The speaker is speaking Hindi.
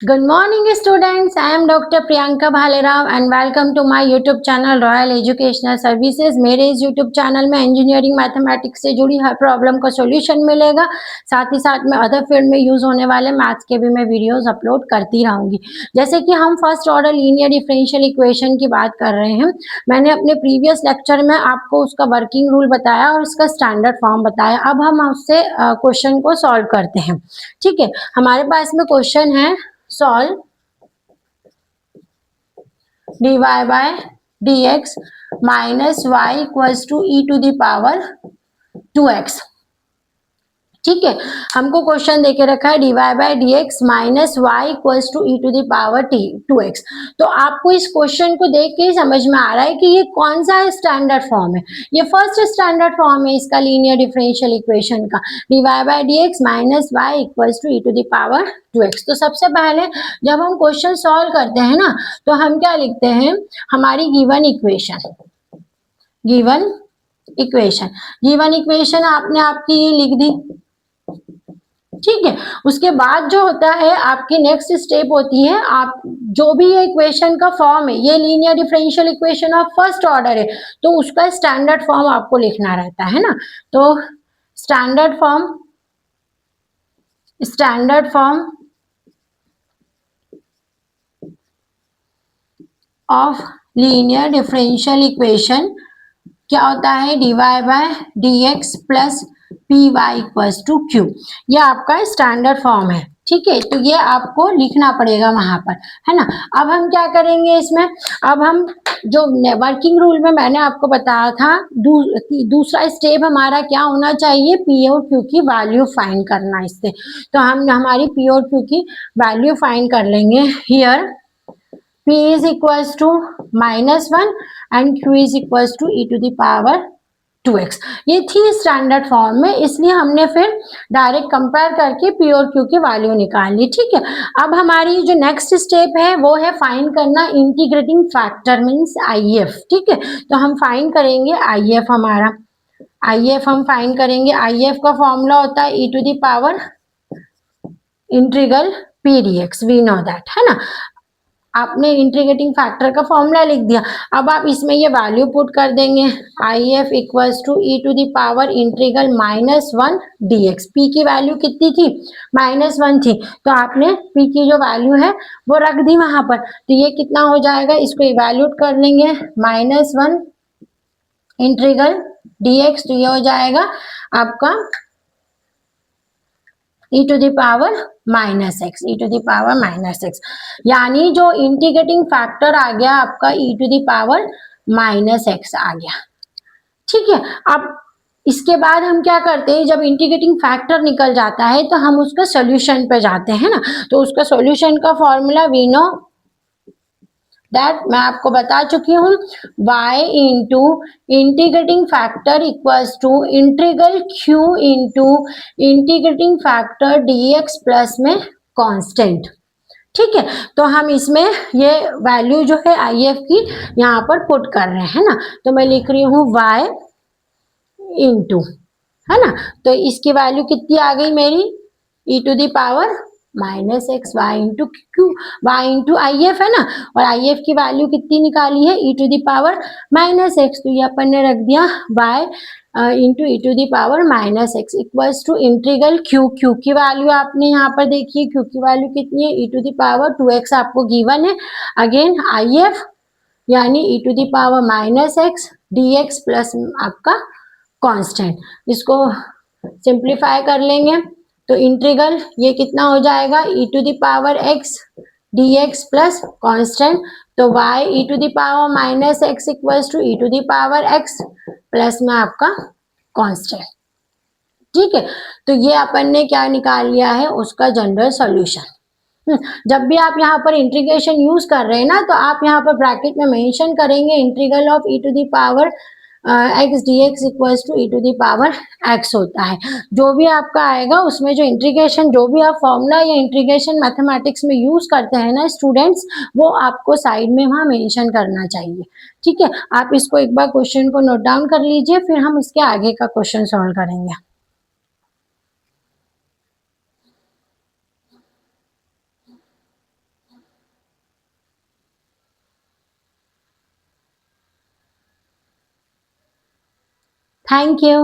Good morning students, I am Dr. Priyanka Bhalerao and welcome to my YouTube channel Royal Educational Services। मेरे इस YouTube चैनल में इंजीनियरिंग मैथमेटिक्स से जुड़ी हर प्रॉब्लम का सॉल्यूशन मिलेगा। साथ ही साथ में अदर फील्ड में यूज होने वाले मैथ्स के भी मैं वीडियोस अपलोड करती रहूंगी। जैसे कि हम first order linear differential equation की बात कर रहे हैं। मैंने अपने प्रीवियस लेक्चर में आपको उसका वर्किंग रूल बताया और उसका स्टैंडर्ड फॉर्म बताया। अब हम उससे क्वेश्चन को सॉल्व करते हैं। ठीक है, हमारे पास में क्वेश्चन है solve dy by dx minus y equals to e to the power 2x। ठीक है, हमको क्वेश्चन देके रखा है dy by D X minus Y equals to E to the power T 2x। तो आपको इस क्वेश्चन को देख के ही समझ में आ रहा है कि ये कौन सा स्टैंडर्ड फॉर्म है। ये फर्स्ट स्टैंडर्ड फॉर्म है इसका लीनियर डिफरेंशियल इक्वेशन का, dy by D X minus Y equals to E to the power 2x। तो सबसे पहले जब हम क्वेश्चन सॉल्व करते हैं ना, तो हम क्या लिखते हैं, हमारी गिवन इक्वेशन गिवन इक्वेशन आपने आपकी ये लिख दी। ठीक है, उसके बाद जो होता है आपकी नेक्स्ट स्टेप होती है, आप जो भी ये इक्वेशन का फॉर्म है, ये linear differential equation of first order है, तो उसका स्टैंडर्ड फॉर्म आपको लिखना रहता है ना। तो standard form of linear differential equation क्या होता है, dy by D X plus P Y equals to Q. ये आपका स्टैंडर्ड फॉर्म है। ठीक है, तो ये आपको लिखना पड़ेगा वहां पर, है ना। अब हम क्या करेंगे इसमें, अब हम जो वर्किंग रूल में मैंने आपको बताया था, दूसरा स्टेप हमारा क्या होना चाहिए, पी और क्यू की वैल्यू फाइंड करना। इससे तो हम हमारी पी और क्यू की वैल्यू फाइंड कर लेंगे। Here P is equals to -1 and Q is equals to e to the power 2x। ये थी स्टैंडर्ड फॉर्म में, इसलिए हमने फिर डायरेक्ट कंपेयर करके P और Q की वैल्यू निकाल ली। ठीक है, अब हमारी जो नेक्स्ट स्टेप है वो है फाइंड करना इंटीग्रेटिंग फैक्टर मीन्स IF। ठीक है, तो हम फाइंड करेंगे IF। हमारा IF हम फाइंड करेंगे। IF का फॉर्मूला होता है e to the power integral P dx, we know that, है ना। आपने इंटीग्रेटिंग फैक्टर का फॉर्मूला लिख दिया। अब आप इसमें ये वैल्यू पुट कर देंगे, IF equals to E to the power integral -1 dx। P की वैल्यू कितनी थी, -1 थी, तो आपने P की जो वैल्यू है वो रख दी वहां पर। तो ये कितना हो जाएगा, इसको इवैल्यूएट कर लेंगे, -1 इंटीग्रल dx, तो ये हो जाएगा आपका e to the power -x, e to the power -x। यानी जो इंटीग्रेटिंग फैक्टर आ गया आपका e to the power -x आ गया। ठीक है, अब इसके बाद हम क्या करते हैं, जब इंटीग्रेटिंग फैक्टर निकल जाता है तो हम उसका सॉल्यूशन पे जाते हैं ना। तो उसका सॉल्यूशन का फॉर्मूला वी नो दैट मैं आपको बता चुकी हूँ, y into integrating factor equals to integral q into integrating factor dx plus में कांस्टेंट। ठीक है, तो हम इसमें ये वैल्यू जो है IF की यहाँ पर पुट कर रहे हैं ना। तो मैं लिख रही हूँ y इंटू, है ना, तो इसकी वैल्यू कितनी आ गई मेरी, e to the power -x, y into Q, y into IF, है ना। और IF की वैल्यू कितनी निकाली है, e to the power -x, तो ये अपन ने रख दिया y into E to the power -x equals to integral Q की वैल्यू आपने यहाँ पर देखी है, क्यू की वैल्यू कितनी है, e to the power 2x आपको गिवन है। अगेन IF यानी e to the power -x dx plus आपका कांस्टेंट। इसको सिंप्लीफाई कर लेंगे तो इंटीग्रल ये कितना हो जाएगा, e to the power x dx plus constant, तो y e to the power -x equals to e to the power x plus में आपका कांस्टेंट। ठीक है, तो ये अपन ने क्या निकाल लिया है, उसका जनरल सॉल्यूशन। जब भी आप यहाँ पर इंटीग्रेशन यूज कर रहे हैं ना, तो आप यहाँ पर ब्रैकेट में मेंशन करेंगे integral of e to the power x dx equals to e to the power x होता है। जो भी आपका आएगा उसमें जो इंटीग्रेशन, जो भी आप फॉर्मूला या इंटीग्रेशन मैथमेटिक्स में यूज करते हैं ना स्टूडेंट्स, वो आपको साइड में वहां मेंशन करना चाहिए। ठीक है, आप इसको एक बार क्वेश्चन को नोट डाउन कर लीजिए, फिर हम इसके आगे का क्वेश्चन सॉल्व करेंगे। Thank you.